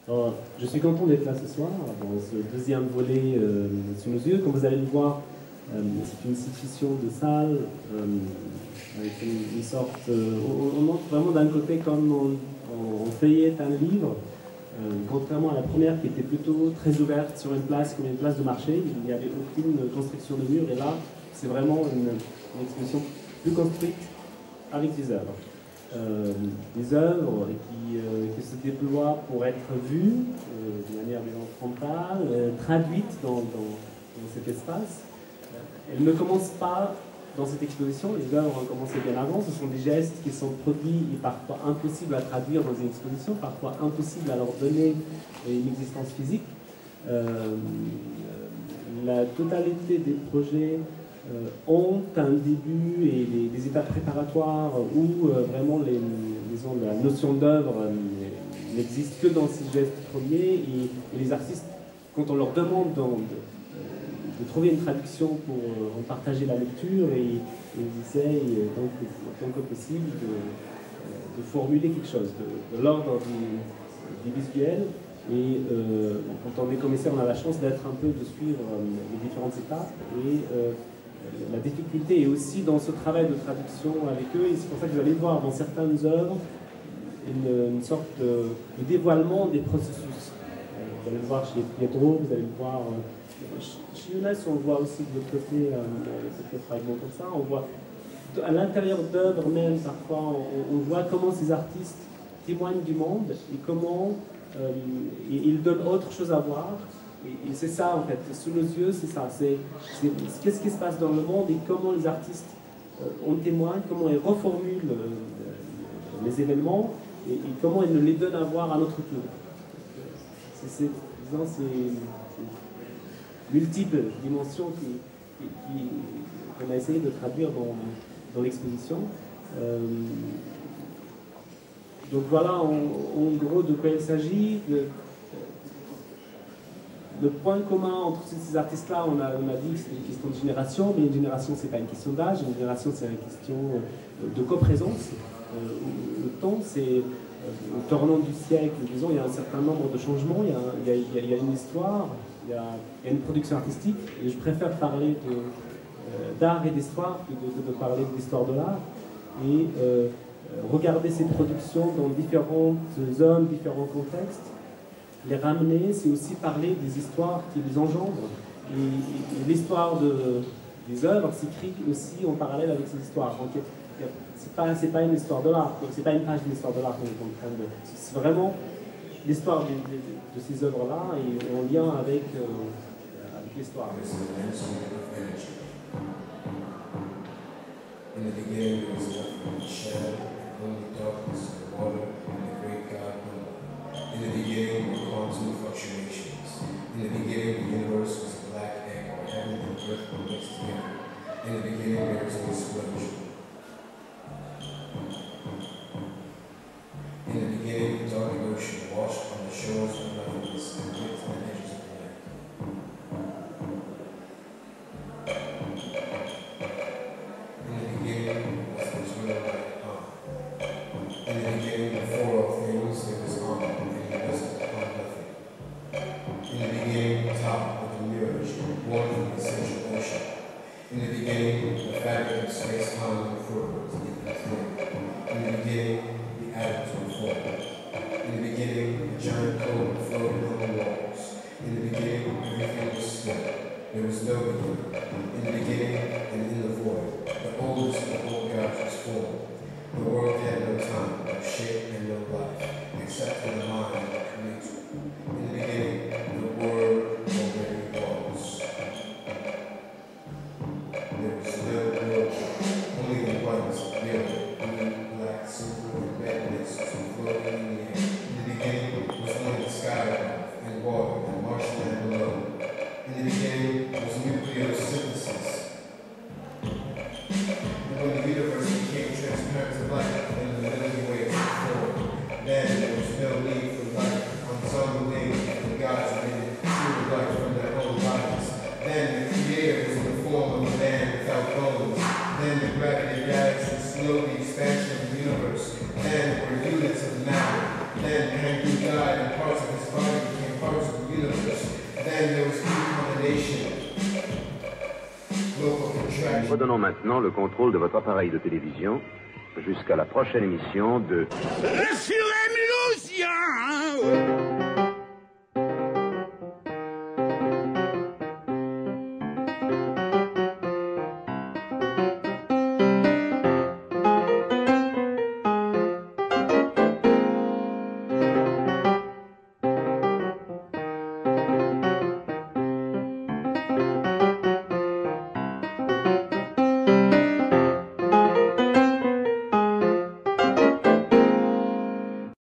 Alors, je suis content d'être là ce soir, dans ce deuxième volet sous nos yeux. Comme vous allez le voir, c'est une situation de salle, avec une sorte... on montre vraiment d'un côté comme on feuillette un livre, contrairement à la première qui était plutôt très ouverte sur une place, comme une place de marché. Il n'y avait aucune construction de mur, et là, c'est vraiment une exposition plus construite avec des œuvres. Des œuvres qui se déploient pour être vues de manière disons, frontale, traduites dans cet espace. Elles ne commencent pas dans cette exposition, les œuvres ont commencé bien avant, ce sont des gestes qui sont produits et parfois impossibles à traduire dans une exposition, parfois impossibles à leur donner une existence physique. La totalité des projets ont un début et des étapes préparatoires où vraiment la notion d'œuvre n'existe que dans ces gestes premiers et les artistes, quand on leur demande de trouver une traduction pour en partager la lecture, et ils essayent donc autant que possible de formuler quelque chose, de l'ordre du visuel. Et quand on est commissaire, on a la chance d'être un peu, de suivre les différentes étapes. Et la difficulté est aussi dans ce travail de traduction avec eux, et c'est pour ça que vous allez voir dans certaines œuvres une sorte de dévoilement des processus. Vous allez le voir chez Pietro, vous allez le voir chez Younes, on le voit aussi de l'autre côté, quelques fragments comme ça. On voit à l'intérieur d'œuvres même, parfois, on voit comment ces artistes témoignent du monde et comment ils donnent autre chose à voir. Et c'est ça, en fait, sous nos yeux, c'est ça. C'est qu'est-ce qui se passe dans le monde et comment les artistes en témoignent, comment ils reformulent les événements et comment ils les donnent à voir à notre tour. C'est multiples dimensions qu'on a essayé de traduire dans l'exposition. Donc voilà en gros de quoi il s'agit. Le point commun entre ces artistes-là, on a dit que c'est une question de génération, mais une génération, c'est pas une question d'âge, une génération, c'est une question de coprésence. Le temps, c'est au tournant du siècle, disons, il y a un certain nombre de changements, il y a une histoire, il y a une production artistique, et je préfère parler d'art et d'histoire que de parler d'histoire de l'art. Et regarder ces productions dans différentes zones, différents contextes, les ramener, c'est aussi parler des histoires qui les engendrent. Et l'histoire des œuvres s'écrit aussi en parallèle avec ces histoires. Donc, c'est pas une histoire de l'art, c'est pas une page de l'histoire de l'art qu'on est en train de... C'est vraiment l'histoire de ces œuvres-là et en lien avec l'histoire. In the beginning there was nothing but shadow, only darkness, and water, and the great God number. In the beginning were quantum fluctuations. In the beginning the universe was a black egg where heaven and earth were mixed together. In the beginning there was an explosion. In the beginning the dark ocean washed on the shores of nothingness and lit the edges of the land. When the universe became transparent, Redonnons maintenant le contrôle de votre appareil de télévision jusqu'à la prochaine émission de... Assurez-moi, Lucien!